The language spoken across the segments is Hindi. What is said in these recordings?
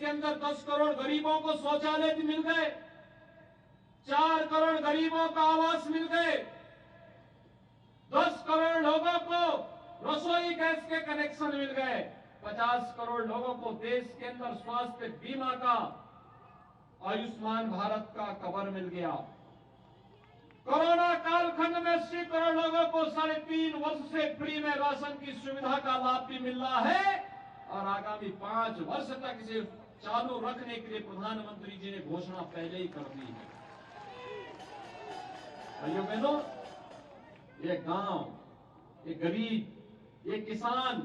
के अंदर 10 करोड़ गरीबों को शौचालय मिल गए, 4 करोड़ गरीबों को आवास मिल गए, 10 करोड़ लोगों को रसोई गैस के कनेक्शन मिल गए, 50 करोड़ लोगों को देश के अंदर स्वास्थ्य बीमा का, आयुष्मान भारत का कवर मिल गया। कोरोना कालखंड में 80 करोड़ लोगों को 3.5 वर्ष से फ्री में राशन की सुविधा का लाभ भी मिल रहा है और आगामी 5 वर्ष तक इसे चालू रखने के लिए प्रधानमंत्री जी ने घोषणा पहले ही कर दी है। भाइयों बहनों, ये गांव, ये गरीब, ये किसान,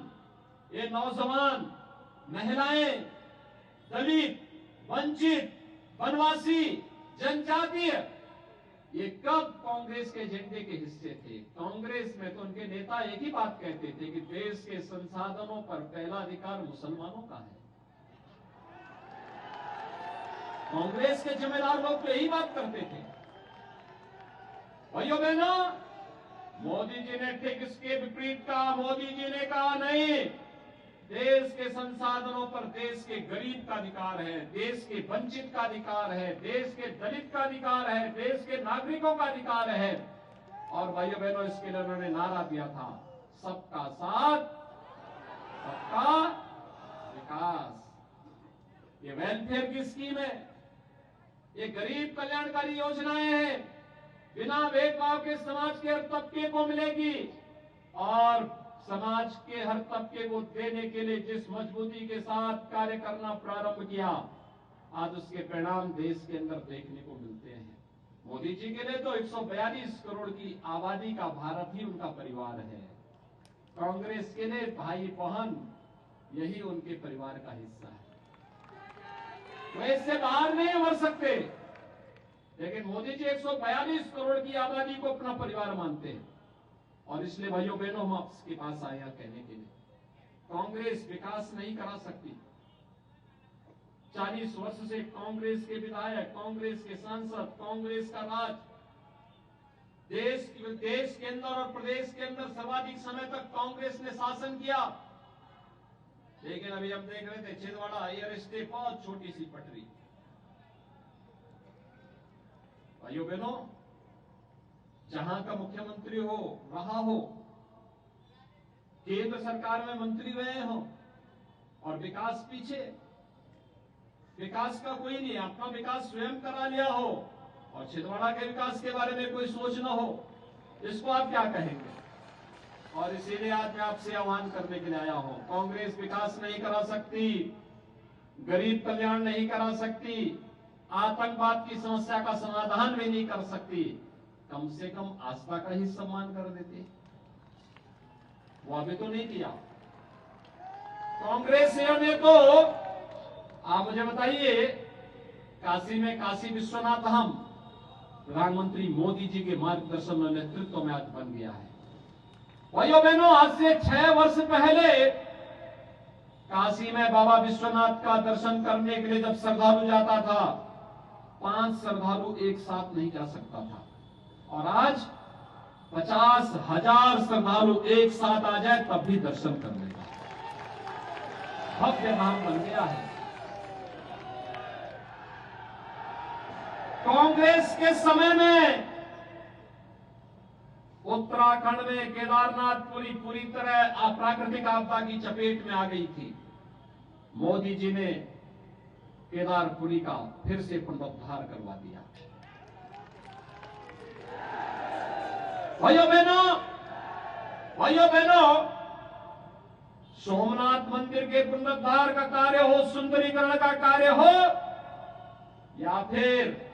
ये नौजवान, महिलाएं, दलित, वंचित, वनवासी, जनजातीय, ये कब कांग्रेस के एजेंडे के हिस्से थे? कांग्रेस में तो उनके नेता एक ही बात कहते थे कि देश के संसाधनों पर पहला अधिकार मुसलमानों का है। कांग्रेस के जिम्मेदार लोग तो यही बात करते थे। भाइयों बहनों, मोदी जी ने ठीक इसके विपरीत कहा। मोदी जी ने कहा नहीं, देश के संसाधनों पर देश के गरीब का अधिकार है, देश के वंचित का अधिकार है, देश के दलित का अधिकार है, देश के नागरिकों का अधिकार है। और भाइयों बहनों, इसके लिए उन्होंने नारा दिया था, सबका साथ, सबका विकास। ये वेलफेयर की स्कीम है, ये गरीब कल्याणकारी योजनाएं हैं, बिना भेदभाव के समाज के हर तबके को मिलेगी और समाज के हर तबके को देने के लिए जिस मजबूती के साथ कार्य करना प्रारंभ किया, आज उसके परिणाम देश के अंदर देखने को मिलते हैं। मोदी जी के लिए तो 142 करोड़ की आबादी का भारत ही उनका परिवार है। कांग्रेस के लिए भाई बहन यही उनके परिवार का हिस्सा है। वो इससे बाहर नहीं उभर सकते, लेकिन मोदी जी 142 करोड़ की आबादी को अपना परिवार मानते हैं। और इसलिए भाइयों बहनों, हम आपके पास आए हैं कहने के लिए, कांग्रेस विकास नहीं करा सकती। 40 वर्ष से कांग्रेस के विधायक, कांग्रेस के सांसद, कांग्रेस का राज देश के अंदर और प्रदेश के अंदर सर्वाधिक समय तक कांग्रेस ने शासन किया। लेकिन अभी हम देख रहे थे छिंदवाड़ा एयरस्ट्रिप, बहुत छोटी सी पटरी। भाइयों बहनों, जहां का मुख्यमंत्री हो रहा हो, केंद्र सरकार में मंत्री रहे हो और विकास पीछे, विकास का कोई नहीं, अपना विकास स्वयं करा लिया हो और छिंदवाड़ा के विकास के बारे में कोई सोच न हो, इसको आप क्या कहेंगे? और इसीलिए आज मैं आपसे आह्वान करने के लिए आया हूं। कांग्रेस विकास नहीं करा सकती, गरीब कल्याण नहीं करा सकती, आतंकवाद की समस्या का समाधान भी नहीं कर सकती, कम से कम आस्था का ही सम्मान कर देते। वो अभी तो नहीं किया। कांग्रेस ने तो, आप मुझे बताइए, काशी में काशी विश्वनाथ धाम प्रधानमंत्री मोदी जी के मार्गदर्शन और नेतृत्व में आज बन गया है। भाइयों बहनों, आज से 6 वर्ष पहले काशी में बाबा विश्वनाथ का दर्शन करने के लिए जब श्रद्धालु जाता था, 5 श्रद्धालु एक साथ नहीं जा सकता था, और आज 50,000 श्रद्धालु एक साथ आ जाए तब भी दर्शन कर लेगा। भव्य धाम बन गया है। कांग्रेस के समय में उत्तराखंड में केदारनाथ पूरी तरह अप्राकृतिक आपदा की चपेट में आ गई थी। मोदी जी ने केदारपुरी का फिर से पुनरुद्धार करवा दिया। भाइयों बहनों, सोमनाथ मंदिर के पुनरुद्धार का कार्य हो, सुंदरीकरण का कार्य हो, या फिर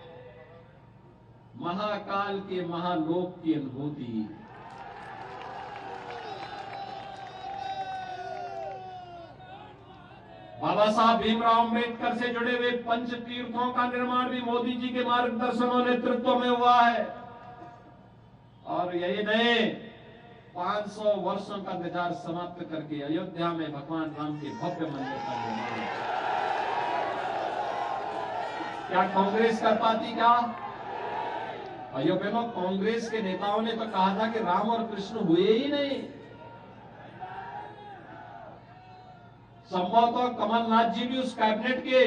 महाकाल के महालोक की अनुभूति, बाबा साहब भीमराव अंबेडकर से जुड़े हुए पंच तीर्थों का निर्माण भी मोदी जी के मार्गदर्शन और नेतृत्व में हुआ है। और यही नहीं, 500 वर्षों का इंतजार समाप्त करके अयोध्या में भगवान राम के भव्य मंदिर का निर्माण। क्या कांग्रेस कर पाती? क्या भाइयों बहनों, कांग्रेस के नेताओं ने तो कहा था कि राम और कृष्ण हुए ही नहीं। संभवतः कमलनाथ जी भी उस कैबिनेट के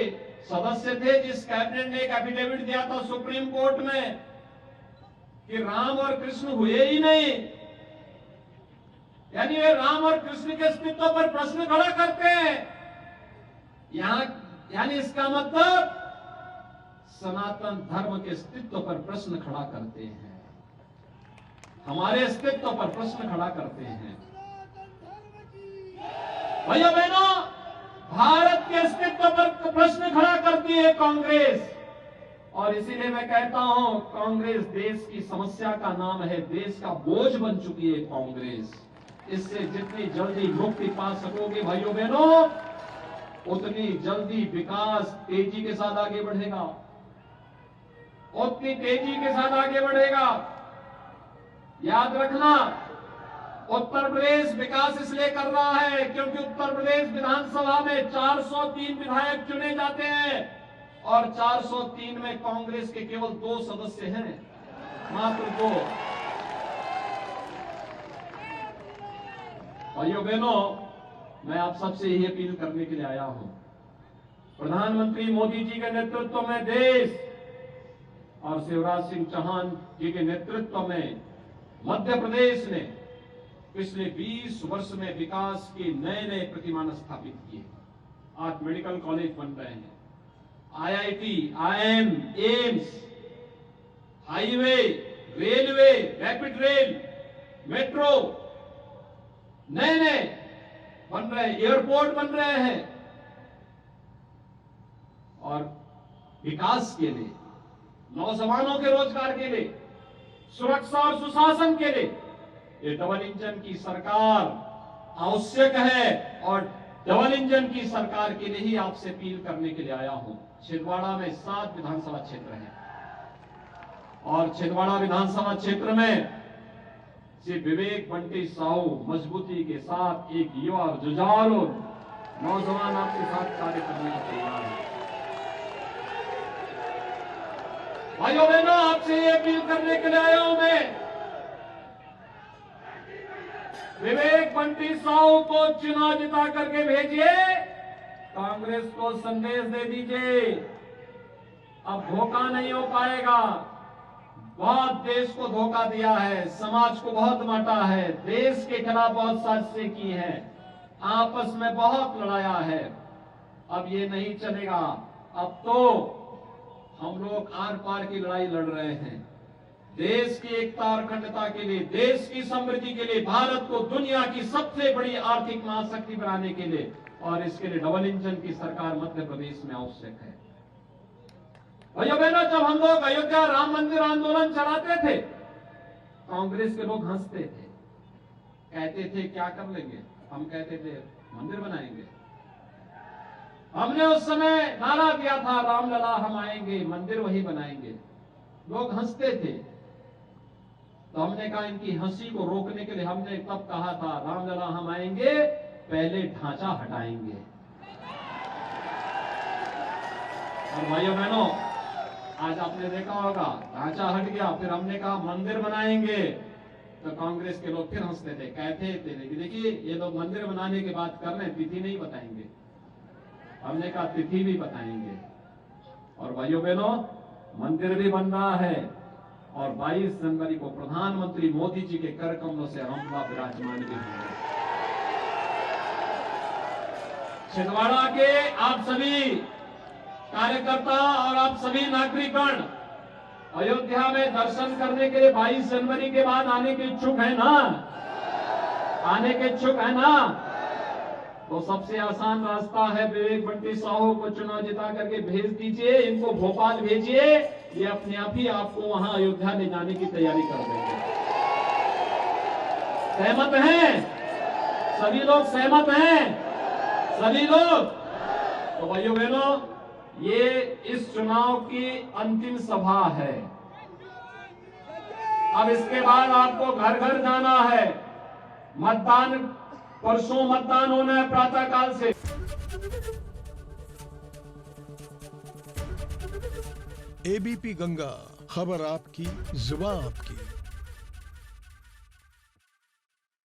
सदस्य थे जिस कैबिनेट ने एक एफिडेविट दिया था सुप्रीम कोर्ट में कि राम और कृष्ण हुए ही नहीं। यानी वे राम और कृष्ण के अस्तित्व पर प्रश्न खड़ा करते हैं। यहां यानी इसका मतलब सनातन धर्म के अस्तित्व पर प्रश्न खड़ा करते हैं, हमारे अस्तित्व पर प्रश्न खड़ा करते हैं। भाइयों बहनों, भारत के अस्तित्व पर प्रश्न खड़ा करती है कांग्रेस, और इसीलिए मैं कहता हूं कांग्रेस देश की समस्या का नाम है, देश का बोझ बन चुकी है कांग्रेस। इससे जितनी जल्दी मुक्ति पा सकोगे भाइयों बहनों, उतनी जल्दी विकास तेजी के साथ आगे बढ़ेगा, उतनी तेजी के साथ आगे बढ़ेगा। याद रखना, उत्तर प्रदेश विकास इसलिए कर रहा है क्योंकि उत्तर प्रदेश विधानसभा में 403 विधायक चुने जाते हैं और 403 में कांग्रेस के केवल 2 सदस्य हैं, मात्र 2। भाइयों बहनों, मैं आप सबसे यही अपील करने के लिए आया हूं, प्रधानमंत्री मोदी जी के नेतृत्व में देश और शिवराज सिंह चौहान जी के नेतृत्व में मध्य प्रदेश ने पिछले 20 वर्ष में विकास के नए नए प्रतिमान स्थापित किए। आज मेडिकल कॉलेज बन रहे हैं, IIT, IIM, AIIMS, highway, railway, rapid rail, metro नए नए बन रहे हैं, एयरपोर्ट बन रहे हैं। और विकास के लिए, नौजवानों के रोजगार के लिए, सुरक्षा और सुशासन के लिए ये डबल इंजन की सरकार आवश्यक है, और डबल इंजन की सरकार के लिए ही आपसे अपील करने के लिए आया हूं। छिंदवाड़ा में 7 विधानसभा क्षेत्र हैं और छिंदवाड़ा विधानसभा क्षेत्र में श्री विवेक बंटी साहू मजबूती के साथ एक युवा जुझारू नौजवान आपके साथ कार्य करने को तैयार है। भाइयों बहनों, आपसे ये अपील करने के लिए आया हूं मैं, विवेक बंटी साहू को चुनाव जिता करके भेजिए, कांग्रेस को संदेश दे दीजिए अब धोखा नहीं हो पाएगा। बहुत देश को धोखा दिया है, समाज को बहुत बांटा है, देश के खिलाफ बहुत साजिशें की हैं, आपस में बहुत लड़ाया है। अब ये नहीं चलेगा। अब तो हम लोग आर पार की लड़ाई लड़ रहे हैं, देश की एकता और अखंडता के लिए, देश की समृद्धि के लिए, भारत को दुनिया की सबसे बड़ी आर्थिक महाशक्ति बनाने के लिए, और इसके लिए डबल इंजन की सरकार मध्य प्रदेश में आवश्यक है। भाइयों बहनों, जब हम लोग अयोध्या राम मंदिर आंदोलन चलाते थे, कांग्रेस के लोग हंसते थे, कहते थे क्या कर लेंगे, हम कहते थे मंदिर बनाएंगे। हमने उस समय नारा दिया था रामलला हम आएंगे, मंदिर वही बनाएंगे। लोग हंसते थे, तो हमने कहा इनकी हंसी को रोकने के लिए हमने तब कहा था रामलला हम आएंगे, पहले ढांचा हटाएंगे। और भाइयों बहनों, आज आपने देखा होगा ढांचा हट गया, फिर हमने कहा मंदिर बनाएंगे, तो कांग्रेस के लोग फिर हंसते थे, कहते थे कि देखिए ये लोग मंदिर बनाने की बात कर रहे हैं, तिथि नहीं बताएंगे। हमने कहा तिथि भी बताएंगे। और भाइयों बहनों, मंदिर भी बन रहा है और 22 जनवरी को प्रधानमंत्री मोदी जी के कर कमलों से रामलला विराजमान भी होंगे। छिंदवाड़ा के आप सभी कार्यकर्ता और आप सभी नागरिकगण अयोध्या में दर्शन करने के लिए 22 जनवरी के बाद आने के इच्छुक है ना? आने के इच्छुक है ना? तो सबसे आसान रास्ता है, विवेक बंटी साहू को चुनाव जिता करके भेज दीजिए, इनको भोपाल भेजिए, ये अपने आप ही आपको वहां अयोध्या ले जाने की तैयारी कर देंगे। सहमत हैं? सभी लोग सहमत हैं? सभी लोग? तो भाइयों बहनों, ये इस चुनाव की अंतिम सभा है। अब इसके बाद आपको घर घर जाना है, मतदान परसों मतदान होना है प्रातःकाल से। एबीपी गंगा, खबर आपकी, जुबान आपकी।